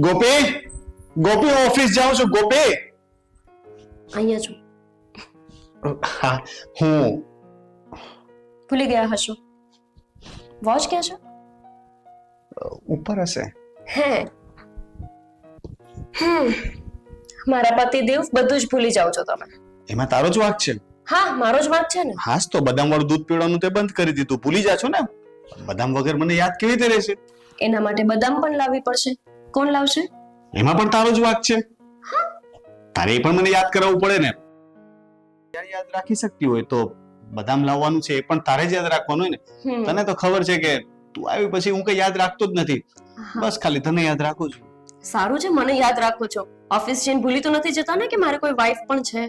ગોપી, ગોપી office જાઉં છું. ગોપી, અહીંયા છું. હા હું ભૂલી ગયા હશો. વોચ ક્યાં છે? ઉપર હશે. હે મારા પતિદેવ, બધું જ ભૂલી જાઓ છો તમે. એમાં તારો જ વાંક છે. હા, મારો જ વાંક છે ને. હાસ તો બદામ વાળું દૂધ પીવાનું તે બંધ કરી દીધું. ભૂલી જા છો ને. બદામ વગર મને યાદ કેવી રીતે રહેશે? એના માટે બદામ પણ લાવવી પડશે. કોણ લાવશે? એમાં પણ તારો જ વાંક છે. તારે એ પણ મને યાદ કરાવવું પડે ને. યાદ રાખી શકતી હોય તો બદામ લાવવાનું છે એ પણ તારે જ યાદ રાખવાનું હોય ને. તને તો ખબર છે કે તું આવી પછી હું કઈ યાદ રાખતો જ નથી. બસ ખાલી તને યાદ રાખું છું. સારું છે, મને યાદ રાખો છો. ઓફિસ જઈને ભૂલી તો નથી જતા ને કે મારે કોઈ વાઈફ પણ છે?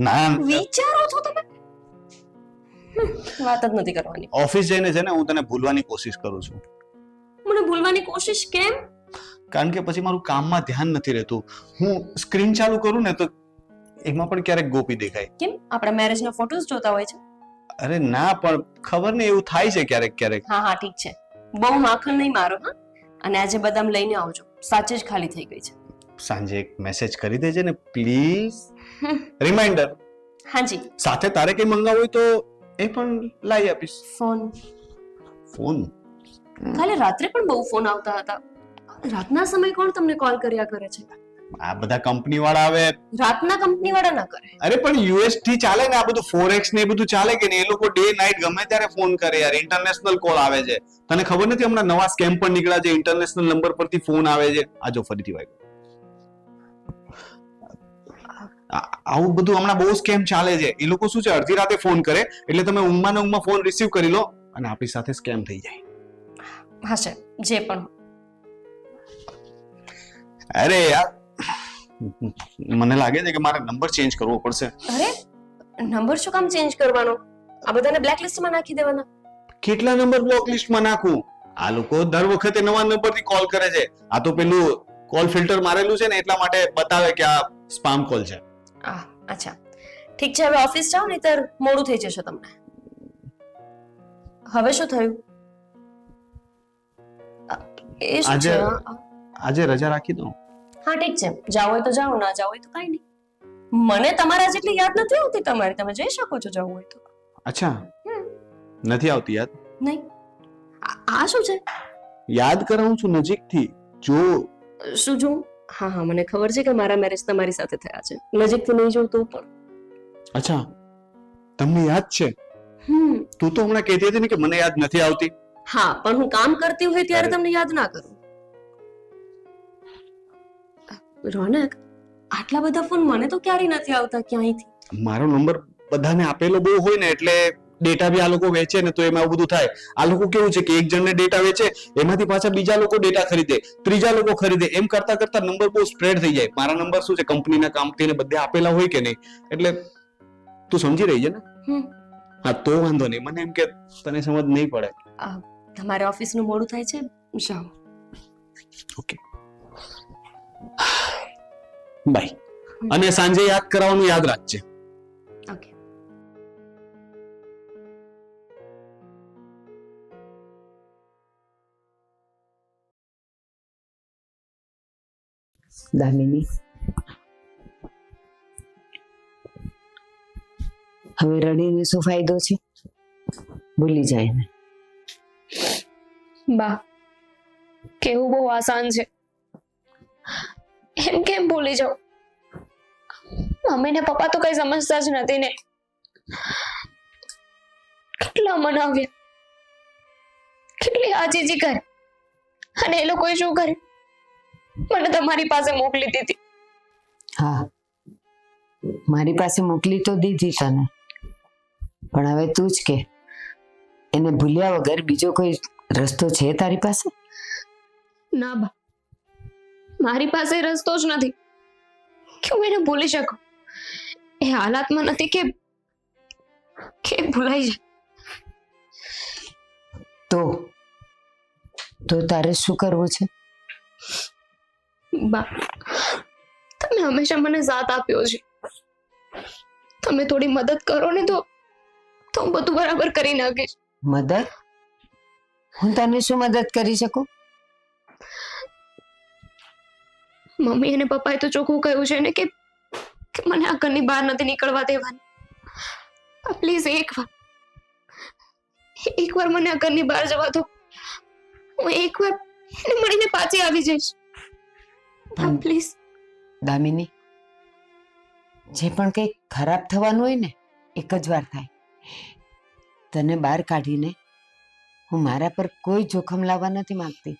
ના, વિચારો છો તમે. વાત જ નથી કરવાની. ઓફિસ જઈને છે ને હું તને ભૂલવાની કોશિશ કરું છું. મને ભૂલવાની કોશિશ કેમ? કારણ કે પછી મારું કામમાં ધ્યાન નથી રહેતું. હું સ્ક્રીન ચાલુ કરું ને તો એમાં પણ ક્યારેક ગોપી દેખાય. કેમ? આપણા મેરેજના ફોટોસ જોતા હોય છે. અરે ના, પણ ખબર ને એવું થાય છે ક્યારેક ક્યારેક. હા હા, ઠીક છે. બહુ માખણ નહીં મારો. હા, અને આજે બદામ લઈને આવજો. સાચે જ ખાલી થઈ ગઈ છે. સાંજે એક મેસેજ કરી દેજે ને પ્લીઝ. રિમાઇન્ડર. હાજી. સાથે તારે કઈ મંગાવું હોય તો એ પણ લાવી આપીશ. ફોન. ફોન? કાલે રાત્રે પણ બહુ ફોન આવતા હતા. રાતના સમય કોણ તમને કોલ કર્યા કરે છે? આ બધા કંપની વાળા આવે. રાતના કંપની વાળા ના કરે. અરે પણ યુએસ થી ચાલે ને આ બધું ફોરેક્સ ને એ બધું ચાલે કે ને, એ લોકો ડે નાઇટ ગમે ત્યારે ફોન કરે યાર. ઇન્ટરનેશનલ કોલ આવે છે. તને ખબર નથી હમણાં નવા સ્કેમ પણ નીકળ્યા છે, ઇન્ટરનેશનલ નંબર પરથી ફોન આવે છે. આ જો ફરીથી વાગ્યો. આવું બધું હમણાં બહુ સ્કેમ ચાલે છે. એ લોકો શું છે, અડધી રાતે ફોન કરે એટલે તમે ઊંઘમાં ને ઊંઘમાં ફોન રિસીવ કરી લો અને આપણી સાથે સ્કેમ થઈ જાય. હશે જે પણ. અરે યાર, મને લાગે છે કે મારે નંબર ચેન્જ કરવો પડશે. અરે નંબર શું કામ ચેન્જ કરવાનો? આ બધાને બ્લેક લિસ્ટમાં નાખી દેવાના. કેટલા નંબર બ્લોક લિસ્ટમાં નાખું? આ લોકો દર વખતે નવા નંબરથી કોલ કરે છે. આ તો પેલું કોલ ફિલ્ટર મારેલું છે ને એટલા માટે બતાવે કે આ સ્પામ કોલ છે. અચ્છા ઠીક છે. હવે ઓફિસ જાઓ નહીતર મોડું થઈ જશે તમને. હવે શું થયું? એ શું છે? આજે રજા રાખી દઉં? હા ઠીક છે, જાઓ હોય તો જાઓ, ના જાઓ હોય તો કાંઈ નહીં. મને તમારા જેટલી યાદ નથી આવતી તમારી. તમે જઈ શકો છો જવું હોય તો. અચ્છા, નથી આવતી યાદ? નહીં. આ શું છે? યાદ કરાવું છું નજીકથી. જો. શું જોઉં? હા હા, મને ખબર છે કે મારા મેરેજ તમારી સાથે થયા છે. નજીકથી નહીં જોઉં તો પણ. અચ્છા, તમને યાદ છે? તું તો હમણાં કહેતી હતી ને કે મને યાદ નથી આવતી. હા, પણ હું કામ કરતી હોય ત્યારે તમને યાદ ના કરું. રોનક, આટલા બધા ફોન મને તો ક્યારેય નથી આવતા ક્યાંયથી. મારો નંબર બધાને આપેલો બહુ હોય ને એટલે ડેટા બી આ લોકો વેચે ને તો એમાં આવું બધું થાય. આ લોકો કેવું છે કે એક જણને ડેટા વેચે, એમાંથી પાછા બીજા લોકો ડેટા ખરીદે, ત્રીજા લોકો ખરીદે, એમ કરતા કરતા નંબર બહુ સ્પ્રેડ થઈ જાય. મારા નંબર શું છે, કંપનીના કામથી ને બધે આપેલા હોય કે નહીં, એટલે તું સમજી રહી છે ને? હા, તો વાંધો નહીં. મને એમ કે તને સમજ નહીં પડે. તમારે ઓફિસનું મોડું થાય છે, જાઓ. Okay, bye. અને સાંજે યાદ કરાવવાનું યાદ રાખજે. ઓકે. દામિની, હવે રડીને શું ફાયદો છે? ભૂલી જાય ને. બા, કેવું બહુ આસાન છે. એમ કેમ ભૂલી જાઉં? મમ્મી ને પપ્પા તો કઈ સમજતા જ નથી ને. કેટલા મનાવ્યા, કેટલી આજીજી કરી, અને એ લોકોએ શું કર્યું? મને તમારી પાસે મોકલી દીધી. હા, મારી પાસે મોકલી તો દીધી તને, પણ હવે તું જ કે એને ભૂલ્યા વગર બીજો કોઈ રસ્તો છે તારી પાસે? ના બા, મારી પાસે રસ્તો જ નથી કે હું એને ભૂલી શકું. એ હાલાતમાં નથી કે ભૂલાઈ જાય. તો તારે શું કરવું છે? બા, તમે હંમેશા મને સાથ આપ્યો છે. તમે થોડી મદદ કરો ને તો હું બધું બરાબર કરી નાખીશ. મદદ? હું તને શું મદદ કરી શકું? મમ્મી અને પપ્પાએ તો ચોખ્ખું કહ્યું છે ને કે મને આ ઘરની બહાર નથી નીકળવા દેવાની. પ્લીઝ એકવાર મને આ ઘરની બહાર જવા દો. હું એકવાર એને મળીને પાછી આવી જઈશ. પ્લીઝ. દામિની, જે પણ કંઈ ખરાબ થવાનું હોય ને એક જ વાર થાય. તને બહાર કાઢીને હું મારા પર કોઈ જોખમ લાવવા નથી માંગતી.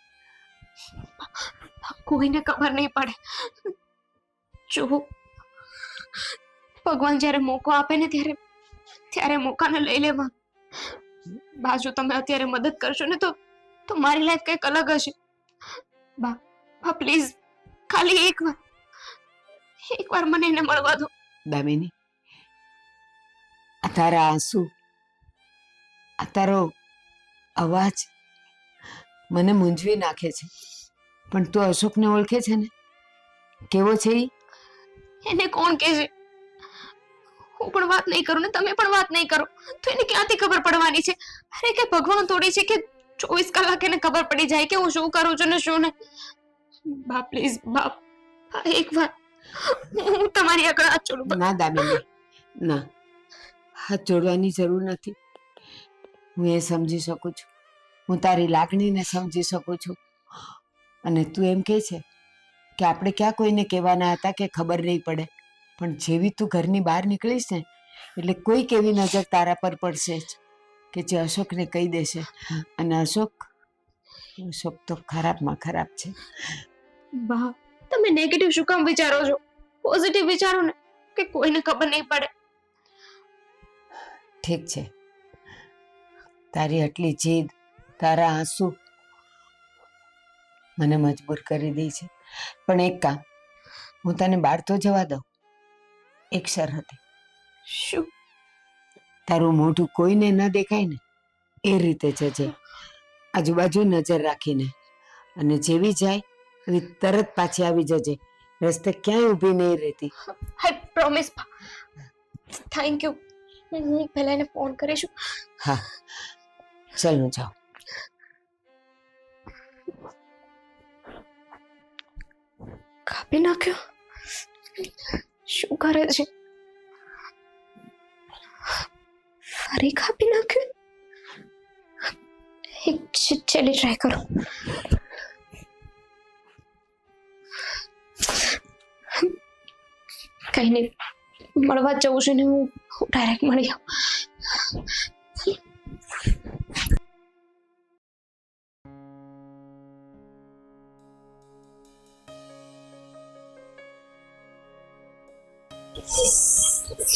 કોઈને ખબર નહીં પડે. જો ભગવાન જ્યારે મોકો આપે ને ત્યારે મોકાને લઈ લેવા. બાજુ તમે અત્યારે મદદ કરશો ને તો મારી લાઈફ કંઈક અલગ હશે. બા પ્લીઝ, ખાલી એકવાર મને એને મળવા દો. દામિની, આ તારા આંસુ, આ તારો અવાજ મને મૂંઝવી નાખે છે. પણ તું અશોકને ઓળખે છે ને? કેવો છે ઈ? એને કોણ કહે છે? હું પણ વાત નહીં કરું ને તમે પણ વાત નહીં કરો તો એને ક્યાંથી ખબર પડવાની છે? અરે કે ભગવાન થોડી છે કે 24 કલાક એને ખબર પડી જાય કે હું શું કરું છું ને શું નહીં. બા પ્લીઝ, બા એકવાર હું તમારી આગળ હાથ જોડું. ના દામિની, ના, હાથ જોડવાની જરૂર નથી. હું એ સમજી શકું છું, હું તારી લાગણીને સમજી શકું છું. અને તું એમ કહે છે કે આપણે ક્યાં કોઈને કહેવાના હતા કે ખબર નહીં પડે. પણ જેવી તું ઘરની બહાર નીકળીશ ને એટલે કોઈક એવી નજર તારા પર પડશે જ કે જે અશોકને કહી દેશે. અને અશોક તો ખરાબમાં ખરાબ છે. બા તમે નેગેટિવ શું કામ વિચારો છો? પોઝિટિવ વિચારો ને કે કોઈને ખબર નહીં પડે. ઠીક છે, તારી આટલી જીદ, તારા આંસુ મને મજબૂર કરી દે છે. પણ એક કામ, હું તને બહાર તો જવા દઉં, એક શરતે. શું? તારું મોઢું કોઈને ન દેખાય ને એ રીતે જજે, આજુબાજુ નજર રાખીને. અને જેવી જાય એવી તરત પાછી આવી જજે, રસ્તે ક્યાંય ઊભી નહીં રહેતી. આઈ પ્રોમિસ. Thank you. હું પહેલા એને ફોન કરીશું. હા, ચાલ હું જાઉં. કાપી નાખ્યો? શું કરે છે? ફરી કાપી નાખ્યું? એક છેલ્લી ટ્રાય કરો. કઈ નહીં, મળવા જ જવું છે ને હું ડાયરેક્ટ મળી આવું.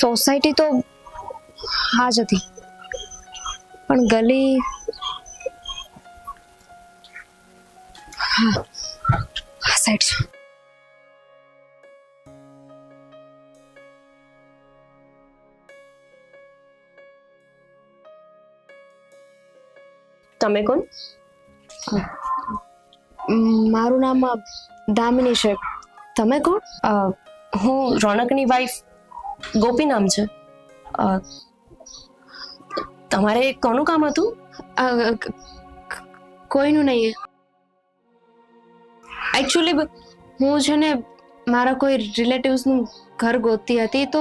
સોસાયટી તો હા જ હતી પણ ગલી હા આ સાઈડ છે. તમે કોણ? મારું નામ દામિની છે. તમે કોણ? હું રોનકની વાઈફ, ગોપી નામ છે. તમારે કોનું કામ હતું? કોઈનું નહીં. એકચ્યુઅલી હું છે ને મારા કોઈ રિલેટિવ્સનું ઘર ગોતતી હતી તો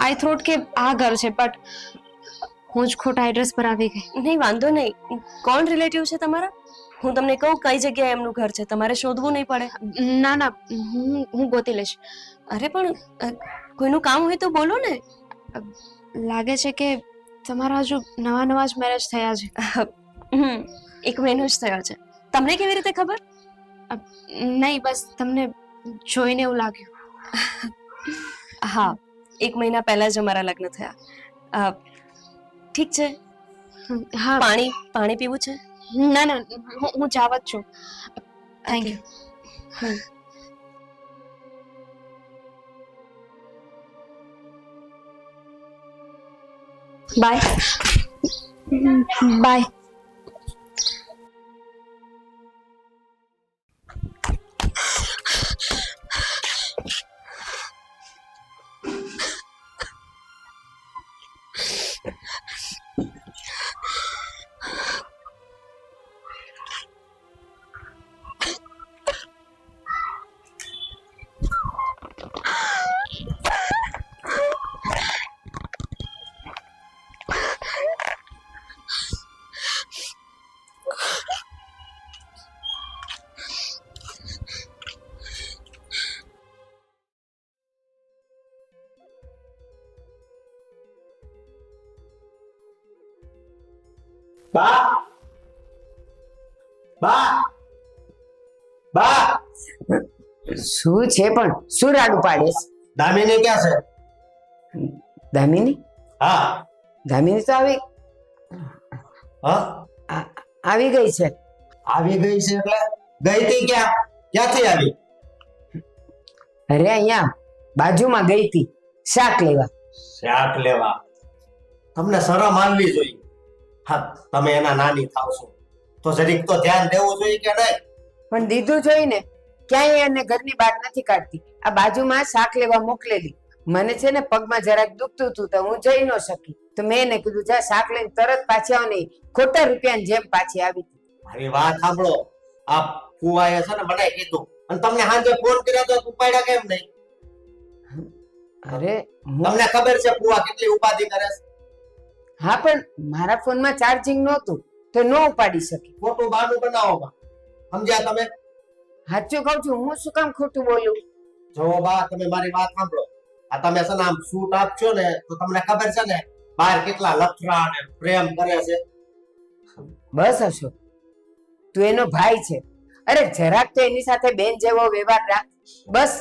આઈ થોટ કે આ ઘર છે, બટ હું જ ખોટા એડ્રેસ પર આવી ગઈ. નહીં, વાંધો નહીં. કોણ રિલેટિવ છે તમારા? હું તમને કહું કઈ જગ્યાએ એમનું ઘર છે, તમારે શોધવું નહીં પડે. ના ના, હું ગોતી લઈશ. અરે પણ કોઈનું કામ હોય તો બોલો ને. લાગે છે કે તમારા હજુ નવા જ મેરેજ થયા છે. 1 મહિનો જ થયો છે. તમને કેવી રીતે ખબર? નહીં, બસ તમને જોઈને એવું લાગ્યું. હા, 1 મહિના પહેલા જ અમારા લગ્ન થયા. ઠીક છે. હા, પાણી પીવું છે? ના ના, હું જાવ જ છું. Thank you. Bye bye. બા બા બા શું છે પણ શું રાડું પાડેસ? દામિની ક્યાં છે? દામિની હા દામિની તો હા આવી ગઈ છે. આવી ગઈ છે એટલે ગઈ તી ક્યાં? ક્યાંથી આવી? અરે અહીંયા બાજુમાં ગઈ હતી શાક લેવા. શાક લેવા? તમને શરમ આવવી જોઈએ. હા, તમે એના નાની થાવ છો તો જરીક તો ધ્યાન દેવું જોઈએ કે નહીં? પણ દીધું જોઈને ક્યાંય એને ઘરની બહાર નથી કાઢતી. આ બાજુમાં શાક લેવા મોકલેલી. મને છે ને પગમાં જરાક દુખતું હતું તો હું જઈ ન શકી, તો મેં એને કીધું જા શાક લઈને તરત પાછી આવ. નહીં ખોટા રૂપિયાની જેમ પાછી આવી. મારી વાત સાંભળો. આ ફુવાએ છે ને મને કીધું, અને તમને સાંજે ફોન કર્યો તો ઉપાડ્યા કેમ નહીં? અરે તમને ખબર છે ફુવા કેટલી ઉપાધિ કરે છે? હા, પણ મારા ફોનમાં ચાર્જિંગ નહોતું તો ન ઉપાડી શકી. ખોટું બહાનું બનાવો. સમજ્યા તમે? સાચું કહું છું, હું શું કામ ખોટું બોલું? જો બા, તમે મારી વાત સાંભળો. આ તમે છે ને આમ સૂટ આપશો ને તો તમને ખબર છે ને બહાર કેટલા લફરા અને પ્રેમ કરે છે. બસ અશોક, તું એનો ભાઈ છે. અરે જરાક તો એની સાથે બેન જેવો વ્યવહાર રાખ. બસ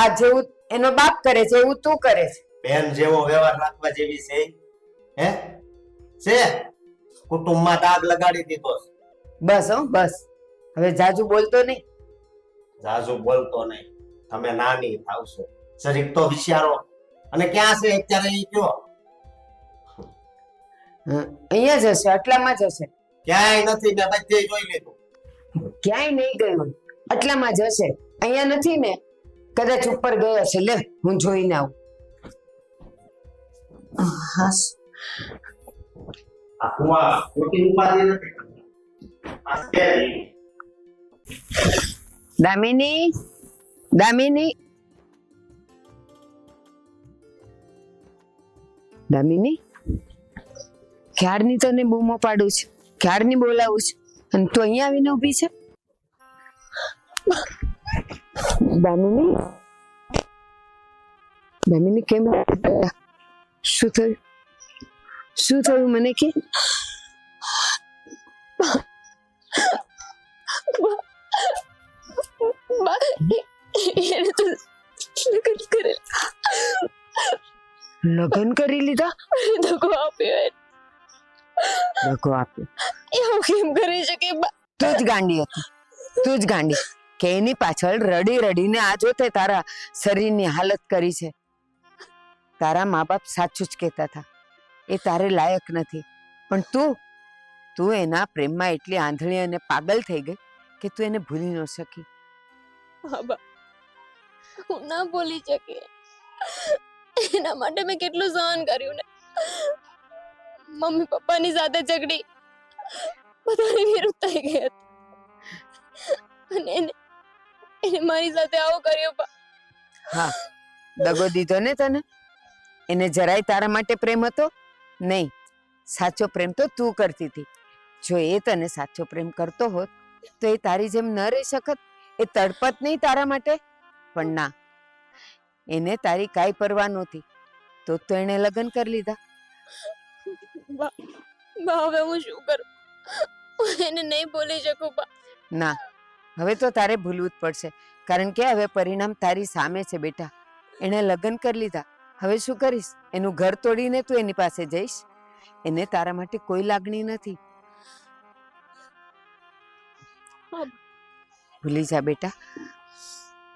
આ જેવું એનો બાપ કરે છે એવું તું કરે છે. બેન જેવો વ્યવહાર રાખવા જેવી છે? હે છે? કુટુંબમાં દાગ લગાડી દીધો છે. બસ હો બસ, હવે જાજુ બોલતો નહીં. જાજુ બોલતો નહીં. તમે નાની થાવશો, જરીક તો વિચારો. અને ક્યાં છે અત્યારે એ કયો? અહીંયા જ હશે, આટલામાં જ હશે. ક્યાંય નથી, મેં બધે જોઈ લીધું. ક્યાંય નહીં ગયો, આટલામાં જ હશે. અહીંયા નથી ને, કદાચ ઉપર ગયો હશે. લે હું જોઈને આવું. હા, આ કુવા ખોટી ઉપાધિ નથી. આ છે નહીં. દામિની દામિની દામિની, ક્યારની તને બૂમો પાડું છું, ક્યારની બોલાવું છું, અને તું અહીંયા આવીને ઊભી છે. દામિની દામિની કેમ? શું થયું? શું થયું મને કે? લગ્ન કરી લીધા? ધક્કો આપ્યો. ધક્કો આપ્યો? એવું કેમ કરી શકે? તું જ ગાંડી હતી, તું જ ગાંડી કે એની પાછળ રડી રડીને આ જો તે તારા શરીરની હાલત કરી છે. તારા મા બાપ સાચું જ કહેતા હતા, એ તારે લાયક નથી. પણ તું એના પ્રેમમાં એટલી આંધળી અને પાગલ થઈ ગઈ કે તું એને ભૂલી ન શકી. બાબા, હું ના બોલી શકી. એના માટે મેં કેટલું સહન કર્યું ને. મમ્મી પપ્પાની સાથે ઝઘડી, બધાની વિરુદ્ધ થઈ ગઈ હતી. અને એને મારી સાથે આવું કર્યું. હા, દગો દીધો ને તને. એને જરાય તારા માટે પ્રેમ હતો નહીં. સાચો પ્રેમ તો તું કરતી હતી. જો એ તને સાચો પ્રેમ કરતો હોત તો એ તારી જેમ ન રહી શકત. એ તડપત નહીં તારા માટે. પણ ના, એને તારી કાંઈ પરવા નહોતી, તો એને લગ્ન કરી લીધા. બા, હવે હું શું કરું? હું એને નહીં બોલી શકું. બા, ના, હવે તો તારે ભૂલવું જ પડશે, કારણ કે હવે પરિણામ તારી સામે છે બેટા. એને લગ્ન કરી લીધા, હવે શું કરીશ? એનું ઘર તોડીને તું એની પાસે જઈશ? એને તારા માટે કોઈ લાગણી નથી. ભૂલી જા બેટા.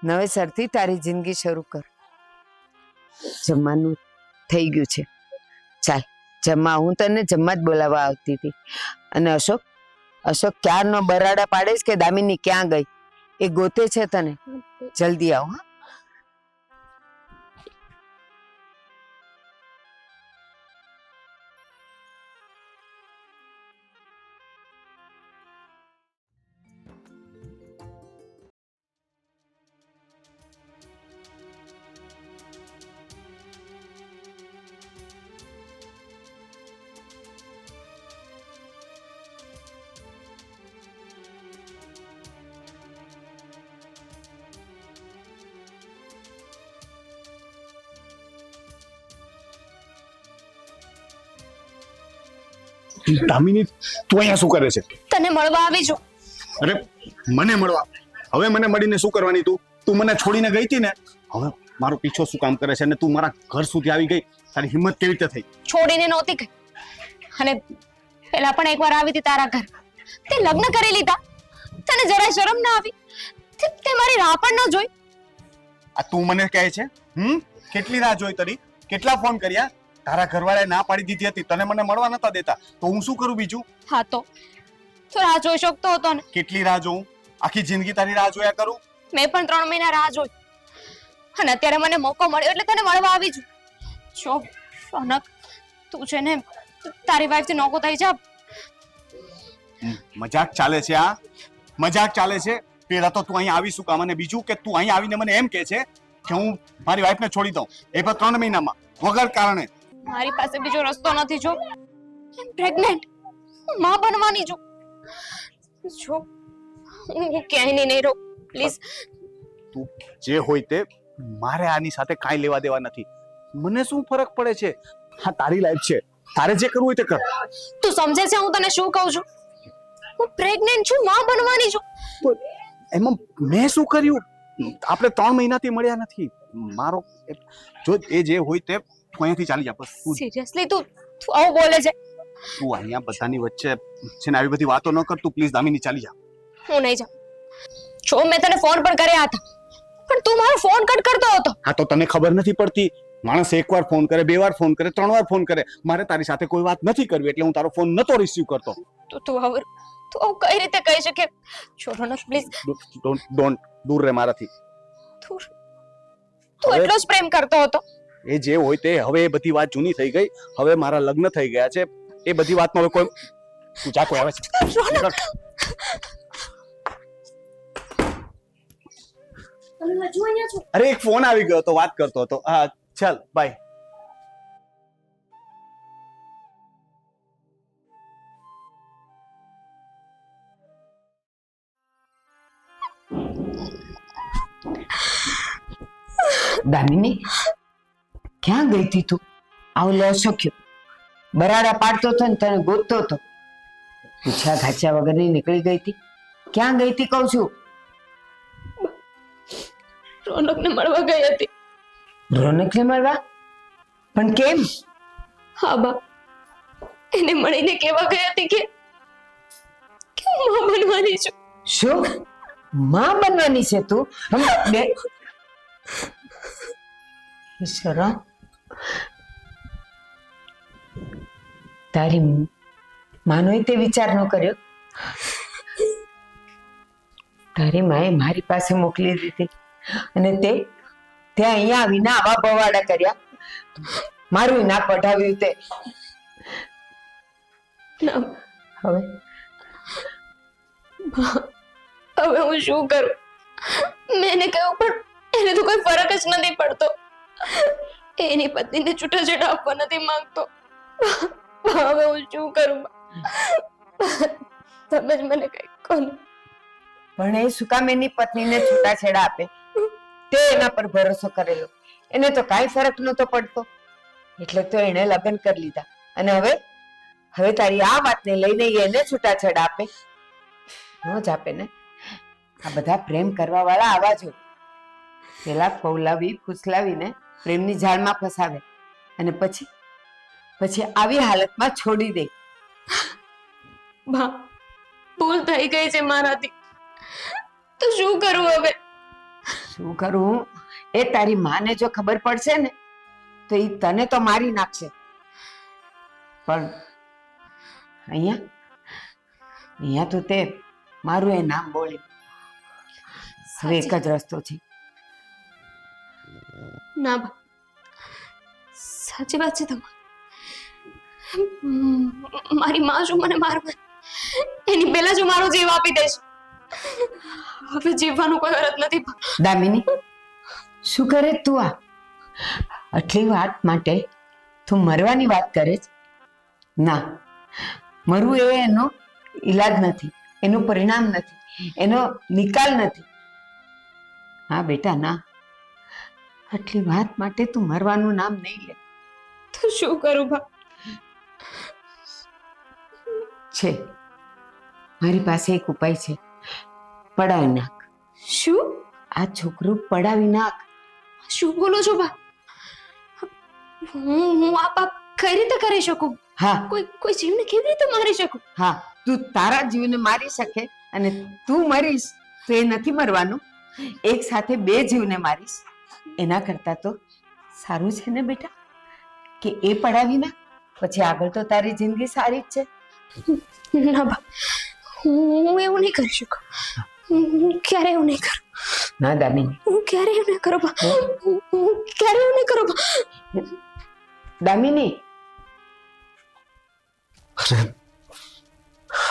નવેસરથી તારી જિંદગી શરૂ કર. જમવાનું થઈ ગયું છે, ચાલ જમવા. હું તને જમવા જ બોલાવવા આવતી હતી. અને અશોક ક્યારનો બરાડા પાડે કે દામિની ક્યાં ગઈ એ ગોતે છે તને. જલ્દી આવ. હા, દામિની તું અહીંયા શું કરે છે? તને મળવા આવી છું. અરે મને મળવા? હવે મને મળીને શું કરવાની? તું મને છોડીને ગઈ હતી ને, હવે મારો પીછો શું કામ કરે છે? અને તું મારા ઘર સુધી આવી ગઈ, તારી હિંમત કેવી રીતે થઈ? છોડીને નહોતી ગઈ, અને પેલા પણ એકવાર આવી હતી તારા ઘર. તે લગ્ન કરી લીધા, તને જરાય શરમ ના આવી? તે મારી રાહ પણ ન જોઈ. આ તું મને કહે છે? કેટલી રાહ જોઈ તારી? કેટલા ફોન કર્યા? તારા ઘરવાળાએ ના પાડી દીધી હતી, તને મને મળવા નતા દેતા, તો હું શું કરું બીજું? હા તો રાહ જોઈ શકતો હતો ને. કેટલી રાહ જોઉં? આખી જિંદગી તારી રાહ જોયા કરું? મેં પણ 3 મહિના રાહ જોઈ, અને અત્યારે મને મોકો મળ્યો એટલે તને મળવા આવી છું. જો રોનક, તું છે ને તારી વાઈફથી નોકો થઈ જા. મજાક ચાલે છે? આ મજાક ચાલે છે? પેલા તો તું અહીં આવી શું કામ? અને બીજું કે તું અહીં આવીને મને એમ કહે છે કે હું મારી વાઈફને છોડી દઉં, એ પણ 3 મહિનામાં, વગર કારણે. મારી પાસે બીજો રસ્તો નથી. જો પ્રેગ્નેન્ટ, હું માં બનવાની છું. જો હું ક્યાંય નહીં રહું, પ્લીઝ. તું જે હોય તે, મારે આની સાથે કાંઈ લેવા દેવા નથી. મને શું ફરક પડે છે? હા, તારી લાઈફ છે, તારે જે કરવું હોય તે કર. તું સમજે છે હું તને શું કહું છું? હું પ્રેગ્નેન્ટ છું, માં બનવાની છું. એમાં મેં શું કર્યું? આપણે 3 મહિનાથી મળ્યા નથી. મારો જો એ જે હોય તે, તું અહીંયાથી ચાલી જા બસ. સિરિયસલી તું આવું બોલે છે? તું અહીંયા બધાની વચ્ચે છે ને આવી બધી વાતો ન કર. તું પ્લીઝ દામિની ચાલી જા. હું નહીં જાઉં. જો મેં તને ફોન પણ કર્યા હતા, પણ તું મારો ફોન કટ કરતો હતો. હા તો તને ખબર નથી પડતી? માણસ 1 વાર ફોન કરે, 2 વાર ફોન કરે, 3 વાર ફોન કરે. મારે તારી સાથે કોઈ વાત નથી કરવી, એટલે હું તારો ફોન નતો રિસીવ કરતો. તું આવું કઈ રીતે કહી શકે? જો રોનક, પ્લીઝ. ડોન્ટ દૂર રહે મારાથી. તું એટલો જ પ્રેમ કરતો હતો. એ જે હોય તે, હવે એ બધી વાત જૂની થઈ ગઈ. હવે મારા લગ્ન થઈ ગયા છે, એ બધી વાતનો હવે કોઈ... તું જા, કોઈ આવે છે. રોનક, અરે એક ફોન આવી ગયો તો વાત કરતો હતો. હા ચાલ, બાય. દામિની, ક્યાં ગઈ હતી તું? આવું લો શક્યો, બરાડા પાડતો હતો ને તને ગોતતો હતો. પૂછ્યા ઘાચ્યા વગરની નીકળી ગઈ હતી. ક્યાં ગઈ હતી કહું છું? રોનકને મળવા ગઈ હતી. રોનકને મળવા? પણ કેમ? હા બા, એને મળીને કેવા ગઈ હતી કે હું માં બનવાની છું. શું માં બનવાની છે તું? બે ઈશ્વરા, તારી માનોય તે વિચાર ન કર્યો? તારી માએ મારી પાસે મોકલી દીધી અને તે અહીંયા આવીને આવા બવાડા કર્યા. મારું ના પઢાવ્યું તે. ના, હવે હવે હું શું કરું? મેં એને કહ્યું, પણ એને તો કોઈ ફરક જ નથી પડતો. એની પત્નીને છૂટાછેડા આપવા નથી માંગતો. હવે હું શું કરું? તમે જ મને કઈ કહો ને. પણ એ શું કામ એની પત્નીને છૂટાછેડા આપે? તે એના પર ભરોસો કરેલો, એને તો કાંઈ ફરક નતો પડતો, એટલે તો એને લગ્ન કરી લીધા. અને હવે તારી આ વાતને લઈને એને છૂટાછેડા આપે? ન જ આપે ને. આ બધા પ્રેમ કરવા વાળા આવા જ હોય. પેલા ફોલાવી ફૂસલાવીને પ્રેમની જાળમાં ફસાવે, અને પછી આવી હાલતમાં છોડી દે. બા, ભૂલ થઈ ગઈ છે મારાથી. તો શું કરું હવે? શું કરું? એ તારી માને જો ખબર પડશે ને તો એ તને તો મારી નાખશે. પણ અહીંયા તો તે મારું એ નામ બોલી. હવે એક જ રસ્તો છે. ના બા, સાચી વાત છે તમારી. મારી માં શું મને મારવા? એની પહેલા જ મારો જીવ આપી દેશે. હવે જીવવાનું કોઈ અર્થ નથી. દામિની, શું કરે તું? આટલી વાત માટે તું મરવાની વાત કરે છે? ના, મરવું એ એનો ઈલાજ નથી, એનું પરિણામ નથી, એનો નિકાલ નથી. હા બેટા, ના. આટલી વાત માટે તું મરવાનું નામ નહીં લે. તો શું કરું બા? છે. મારી પાસે એક ઉપાય છે. પડાવી નાખ. શું આ છોકરું પડાવી નાખ. શું બોલો છો બા? હું આ પાપ કઈ રીતે કરી શકું? હા કોઈ જીવને કેવી રીતે મારી શકું? હા, તું તારા જીવને મારી શકે અને તું મરીશ તો એ નથી મરવાનું. એક સાથે બે જીવને મારીશ. એના કરતા તો સારું છે ને બેટા કે એ પડાવી નાખ. પછી આગળ તો તારી જિંદગી સારી જ છે. ના બા, હું એવું નહીં કરી શકું. હું ક્યારે એવું નહીં કરું. ના દામિની, હું ક્યારે એવું નહીં કરું બા. હું ક્યારે એવું નહીં કરું બા. દામિની,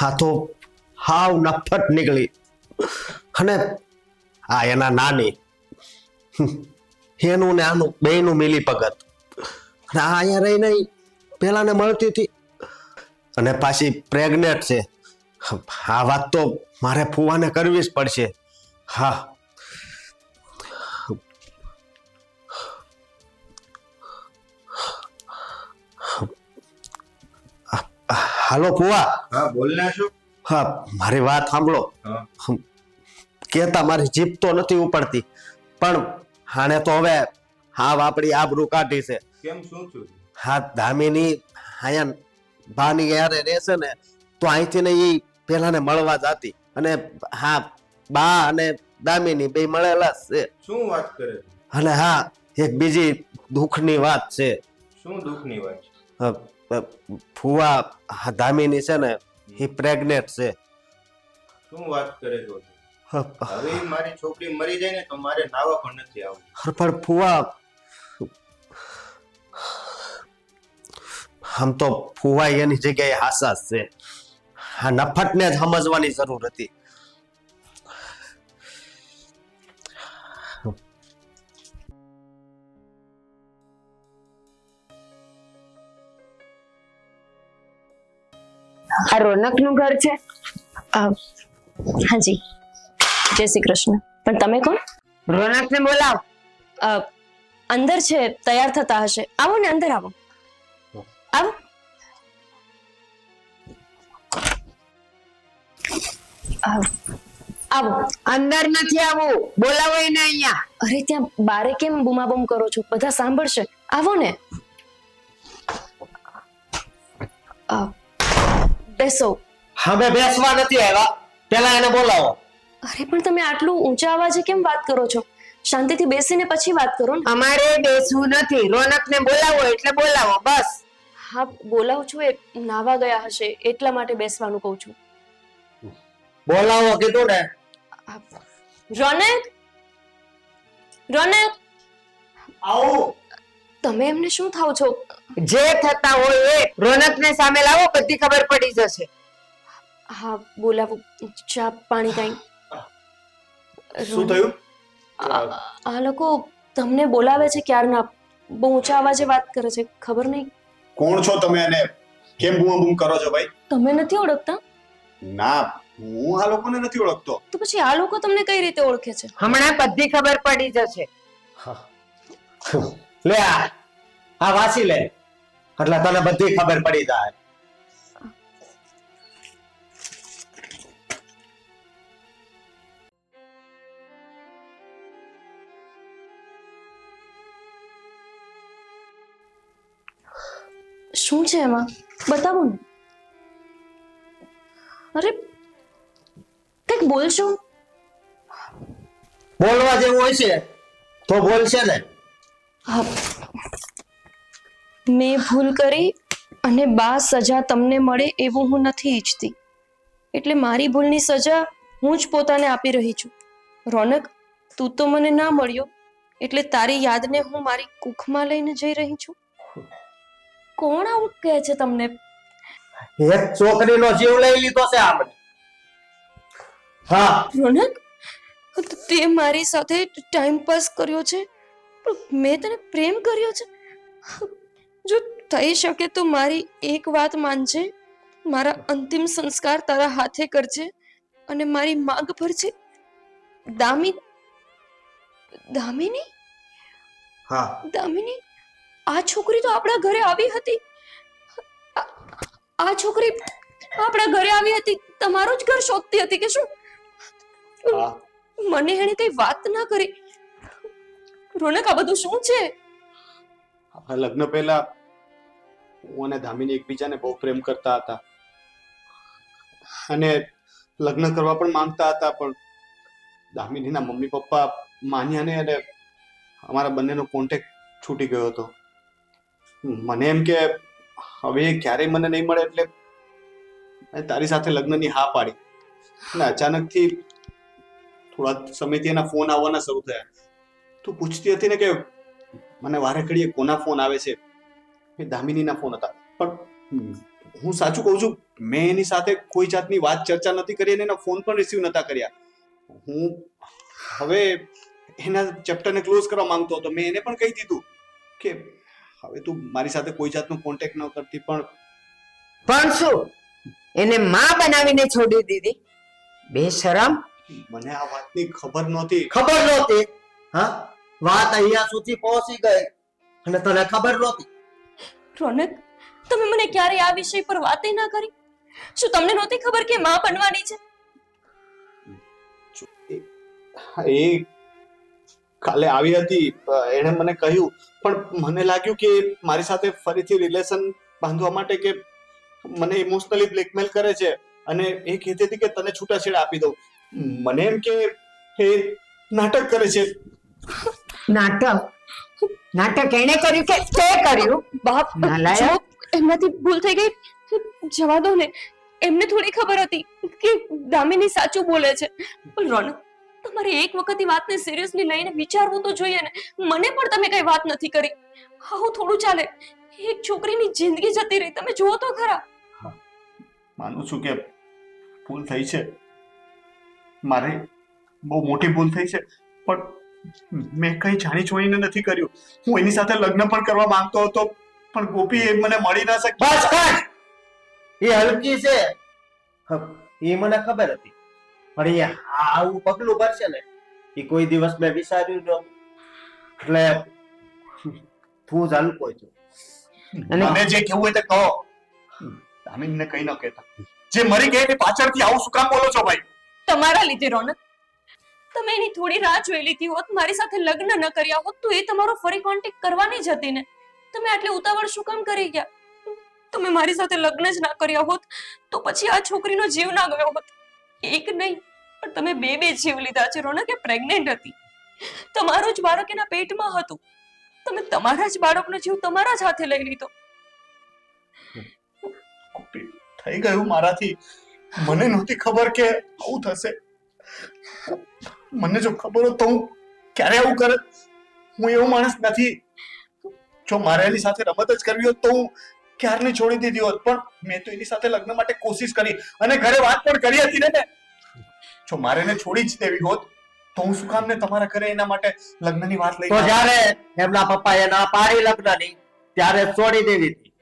આ તો હાવ નફટ નીકળી. અને આ એના નાની એનું ને આનું બેયનું મિલી ભગત. અને આ અહીંયા રહીને પેલાને મળતી હતી અને પાછી પ્રેગ્નેન્ટ છે. આ વાત તો મારે ફુવાને કરવી જ પડશે. હા, હાલો ફુવા. હા બોલ ને અશોક. હા, મારી વાત સાંભળો. હા. કેતા મારી જીભ તો નથી ઉપડતી, પણ હાણે તો હવે હા આપણી આબરૂ કાઢી છે. કેમ, શું થયું? હા, દામિની અહીંયા બાની યારે રહેશે ને તો અહીંથી ને એ પેલાને મળવા જાતી. અને હા, બા અને દામિની બે મળેલા જ છે. શું વાત કરે છે? અને હા, એક બીજી દુઃખની વાત છે. શું દુઃખની વાત છે? ફુવા દામિની છે ને એ પ્રેગ્નેન્ટ છે. શું વાત કરે છો? હવે ઈ મારી છોકરી મરી જાય ને તો મારે નાવા પણ નથી આવવું. પણ ફુવા આમ તો ફુવા એની જગ્યાએ હાસાસ છે. આ નફટને જ સમજવાની જરૂર હતી. આ રોનકનું ઘર છે? હાજી, જય શ્રી કૃષ્ણ. પણ તમે કોણ? રોનકને બોલાવ. અંદર છે, તૈયાર થતા હશે. આવો ને, અંદર આવો. આવો. આવો. અંદર નથી આવું, બોલાવો એને અહીંયા. અરે ત્યાં બારે કેમ બૂમાબૂમ કરો છો? બધા સાંભળશે. આવો ને. બેસો. હવે બેસવા નથી આવ્યા, પેલા એને બોલાવો. અરે પણ તમે આટલું ઊંચા અવાજે કેમ વાત કરો છો? શાંતિથી બેસીને પછી વાત કરો ને. અમારે બેસવું નથી. રોનકને બોલાવો એટલે બોલાવો, બસ. હા, બોલાવું છું. એ નાવા ગયા હશે એટલા માટે બેસવાનું કહું છું. બોલાવો કીધું ને. રોનક, રોનક, આવું. તમે એમને શું થાવ છો? જે થતા હોય એ. રોનકને સામે લાવો, બધી ખબર પડી જશે. હા, બોલાવું. ચા પાણી કઈ? શું થયું? આ લોકો તમને બોલાવે છે ક્યારના. બહુ ઊંચા અવાજે વાત કરે છે. ખબર નહીં. કોણ છો તમે અને કેમ બૂમ કરો છો ભાઈ? તમે નથી ઓળખતા? ના, હું આ લોકોને નથી ઓળખતો. તો પછી આ લોકો તમને કઈ રીતે ઓળખે છે? હમણાં બધી ખબર પડી જશે. લે આ વાસી લે, એટલે તને બધી ખબર પડી જાય. શું છે એમાં? બતાવો ને. અરે કંઈક બોલશો. બોલવા જેવું હોય છે તો બોલશે ને. હા, મેં ભૂલ કરી અને બા સજા તમને મળે એવું હું નથી ઈચ્છતી. એટલે મારી ભૂલની સજા હું જ પોતાને આપી રહી છું. રોનક, તું તો મને ના મળ્યો એટલે તારી યાદને હું મારી કુખમાં લઈને જઈ રહી છું. કોણ આવું કહે છે તમને? એક છોકરીનો જીવ લઈ લીધો છે આપણે. હા, રોનક, તે મારી સાથે ટાઈમ પાસ કર્યો છે, પણ મેં તને પ્રેમ કર્યો છે. જો થઈ શકે તો મારી એક વાત માનજે. મારા અંતિમ સંસ્કાર તારા હાથે કરજે અને મારી માંગ ભરજે. દામિની, હા, દામિની, આ છોકરી તો આપણા ઘરે આવી હતી. આ છોકરી આપણા ઘરે આવી હતી, તમારું જ ઘર શોધતી હતી કે શું? હા. મને એણે કઈ વાત ના કરી. રોનક, આ બધું શું છે? આપણા લગ્ન પહેલા હું અને ધામીની એકબીજાને બહુ પ્રેમ કરતા હતા અને લગ્ન કરવા પણ માંગતા હતા, પણ દામિનીના મમ્મી પપ્પા માન્યા નહીં અને અમારા બંનેનો કોન્ટેક્ટ છૂટી ગયો હતો. મને એમ કે હવે એ ક્યારેય મને નહીં મળે એટલે મેં તારી સાથે લગ્નની હા પાડી. અને અચાનકથી થોડા સમયથી એના ફોન આવવાના શરૂ થયા. તું પૂછતી હતી ને કે મને વારે ઘડીએ કોના ફોન આવે છે, એ દામિનીના ફોન હતા. પણ હું સાચું કહું છું, મેં એની સાથે કોઈ જાતની વાત ચર્ચા નથી કરી અને એના ફોન પણ રિસીવ નતા કર્યા. હું હવે એના ચેપ્ટરને ક્લોઝ કરવા માંગતો હતો. મેં એને પણ કહી દીધું કે હવે તું મારી સાથે કોઈ જાતનો કોન્ટેક્ટ ન કરતી. પણ શું એને માં બનાવીને છોડી દીધી? બેશરમ! મને આ વાતની ખબર નહોતી. ખબર નહોતી? હા, વાત અહીંયા સુધી પહોંચી ગઈ અને તને ખબર નહોતી? રોનક, તમે મને ક્યારે આ વિષય પર વાત ના કરી? શું તમને નહોતી ખબર કે માં બનવાની છે? એ કાલે આવી હતી, એણે મને કહ્યું, પણ મને લાગ્યું કે મારી સાથે ફરીથી રિલેશન બાંધવા માટે કે મને ઇમોશનલી બ્લેકમેલ કરે છે અને એ કહેતી હતી કે તને છૂટાછેડા આપી દઉં. મને એમ કે એ નાટક કરે છે. નાટક એને કર્યું કે તે કર્યું? બાપ, નાલાયક! જો એમનાથી ભૂલ થઈ ગઈ, જવા દો ને. એમને થોડી ખબર હતી કે દામિની સાચું બોલે છે. પણ રોનક, તમારે એક વખત વાતને સિરિયસલી લઈને વિચારવું તો જોઈએ ને. મને પણ તમે કઈ વાત નથી કરી. આવું થોડું ચાલે? એક છોકરીની જિંદગી જતી રહી, તમે જુઓ તો ખરા. માનું છું કે ભૂલ થઈ છે, મારે બહુ મોટી ભૂલ થઈ છે, પણ મેં કઈ જાણી જોઈને નથી કર્યું. હું એની સાથે લગ્ન પણ કરવા માંગતો હતો, પણ ગોપી એ મને મળી ના શકી. બસ કર! એ હલકી છે, એ મને ખબર હતી, પણ એ આવું પગલું ભરશે ને એ કોઈ દિવસ મેં વિચાર્યું નહોતું. એટલે તું જ હલકો છો. મને જે કહેવું હોય તે કહો. દામિનીને કઈ ન કહેતા. જે મરી ગઈ એની પાછળથી આવું શું કામ બોલો છો ભાઈ? તમારા લીધે રોનક. તમે એની થોડી રાહ જોઈ લીધી હોત, મારી સાથે લગ્ન ન કર્યા હોત, તો એ તમારો ફરી કોન્ટેક્ટ કરવાની જ હતી ને. તમે આટલી ઉતાવળ શું કામ કરી ગયા? તમે મારી સાથે લગ્ન જ ના કર્યા હોત તો પછી આ છોકરીનો જીવ ના ગયો હોત. એક નહીં પણ તમે બે જીવ લીધા છે. રોનક એ પ્રેગ્નેન્ટ હતી, તમારું જ બાળક એના પેટમાં હતું. તમે તમારા જ બાળકનો જીવ તમારા જ હાથે લઈ લીધો. થઈ ગયું મારાથી. મને નહોતી ખબર કે આવું થશે. મને જો ખબર હોત તો હું ક્યારે આવું કરે. હું એવો માણસ નથી. જો મારે એની સાથે રમત જ કરવી હોત તો હું ક્યારની છોડી દીધી હોત, પણ મેં તો એની સાથે લગ્ન માટે કોશિશ કરી અને ઘરે વાત પણ કરી હતી ને. જો મારે એને છોડી જ દેવી હોત તો હું શું કામ ને તમારા ઘરે એના માટે લગ્નની વાત લઈ તો જ્યારે એમના પપ્પાએ ના પાડી લગ્નની ત્યારે છોડી દેવી હતી.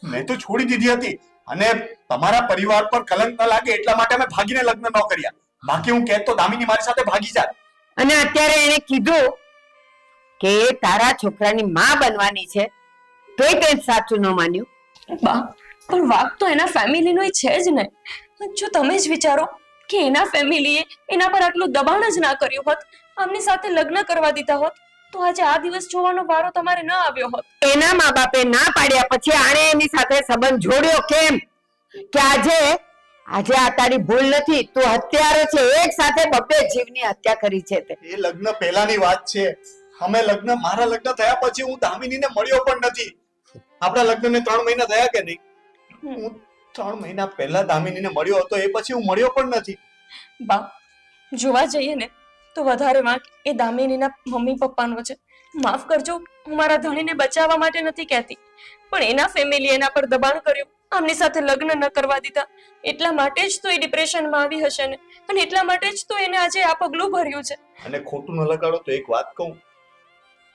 મેં તો છોડી દીધી હતી અને તમારા પરિવાર પર કલંક ન લાગે એટલા માટે મેં ભાગીને લગ્ન ન કર્યા. બાકી હું કહેતો દામિની મારી સાથે ભાગી જાત. અને અત્યારે એને કીધું કે એ તારા છોકરાની માં બનવાની છે, તોય તે સાચું ન માન્યું. બા, પણ વાક તો એના ફેમિલીનો છે જ ને. જો તમે જ વિચારો કે એના ફેમિલીએ એના પર આટલું દબાણ જ ના કર્યું હોત, આમની સાથે લગ્ન કરવા દીધા હોત, તો આજે આ દિવસ જોવાનો વારો તમારે ન આવ્યો હોત. એના મા બાપે ના પાડ્યા પછી આણે એની સાથે સંબંધ જોડ્યો કેમ? કે આજે આ તારી ભૂલ નથી, તું હત્યારો છે. એક સાથે 2 જીવની હત્યા કરી છે તે. એ લગ્ન પહેલાની વાત છે. મારા લગ્ન થયા પછી હું દામિનીને મળ્યો પણ નથી. આપણા લગ્નને 3 મહિના થયા કે નહીં? હું 3 મહિના પહેલા દામિનીને મળ્યો હતો, એ પછી હું મળ્યો પણ નથી. બા, જોવા જઈએ ને તો વધારે વાંક એ દામિનીના મમ્મી પપ્પાનો છે. માફ કરજો, હું મારા ધણીને બચાવવા માટે નથી કહેતી, પણ એના ફેમિલી એના પર દબાણ કર્યું, આમની સાથે લગ્ન ન કરવા દીધા. એટલા માટે જ તો એ ડિપ્રેશનમાં આવી હશે ને, અને એટલા માટે જ તો એને આજે આ પગલું ભર્યું છે. અને ખોટું ન લગાડો તો એક વાત કહું,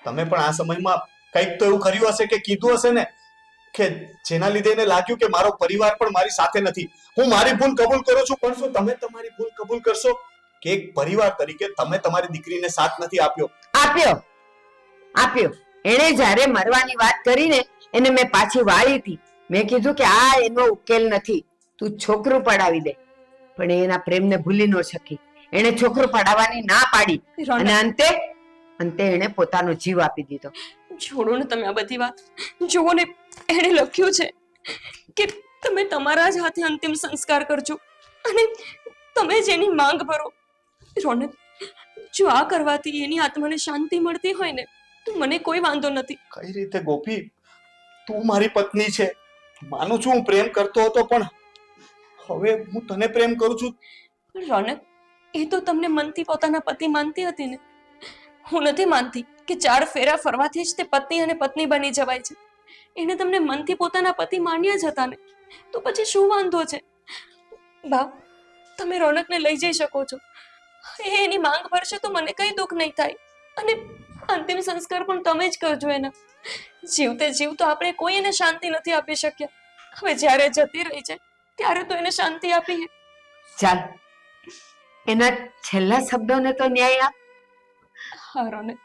તમે પણ આ સમયમાં કંઈક તો એવું કર્યું હશે કે કીધું હશે ને કે જેના લીધે એને લાગ્યું કે મારો પરિવાર પણ મારી સાથે નથી. હું મારી ભૂલ કબૂલ કરું છું, પણ શું તમે તમારી ભૂલ કબૂલ કરશો કે એક પરિવાર તરીકે તમે તમારી દીકરીને સાથ નથી આપ્યો? આપ્યો. એને જ્યારે મરવાની વાત કરીને એને મેં પાછી વાળી હતી. મેં કીધું કે આ એનો ઉકેલ નથી, તું છોકરું પડાવી દે, પણ એ એના પ્રેમને ભૂલી ન શકી. એણે છોકરું પડાવવાની ના પાડી અને અંતે એણે પોતાનો જીવ આપી દીધો. છોડો ને તમે આ બધી વાત. જુઓ ને, એણે લખ્યું છે કે તમે તમારા જ હાથે અંતિમ સંસ્કાર કરજો અને તમે જ એની માંગ ભરો. રોનક, જો આ કરવાથી એની આત્માને શાંતિ મળતી હોય ને તો મને કોઈ વાંધો નથી. કઈ રીતે ગોપી? તું મારી પત્ની છે, માનું છું હું પ્રેમ કરતો હતો, પણ હવે હું તને પ્રેમ કરું છું. પણ રોનક, એ તો તમને મનથી પોતાના પતિ માનતી હતી ને. હું નથી માનતી કે 4 ફેરા ફરવાથી જ તે પતિ અને પત્ની બની જવાય છે. એને તમને મનથી પોતાના પતિ માન્યા જ હતા ને, તો પછી શું વાંધો છે? બા, તમે રોનકને લઈ જઈ શકો છો. એ એની માંગ ભરશે તો મને કઈ દુઃખ નહીં થાય. અને અંતિમ સંસ્કાર પણ તમે જ કરજો એના. જીવતે જીવ તો આપણે કોઈ એને શાંતિ નથી આપી શક્યા. હવે જ્યારે જતી રહી છે ત્યારે તો એને શાંતિ આપીએ. ચાલ, એના છેલ્લા શબ્દોને તો ન્યાય આપ. હા રોનક,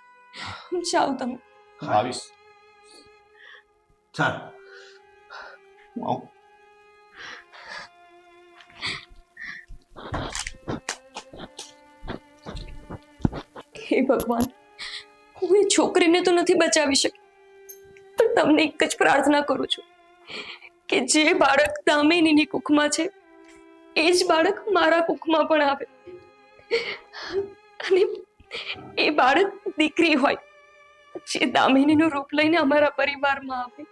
જાઓ તમે. આવીશ. ચાલ. આવ. હે ભગવાન, હું એ છોકરીને તો નથી બચાવી શકી, પણ તમને એક જ પ્રાર્થના કરું છું કે જે બાળક દામિનીની કુખમાં છે એ જ બાળક મારા કુખમાં પણ આવે, અને એ બાળક દીકરી હોય જે દામિનીનું રૂપ લઈને અમારા પરિવારમાં આવે.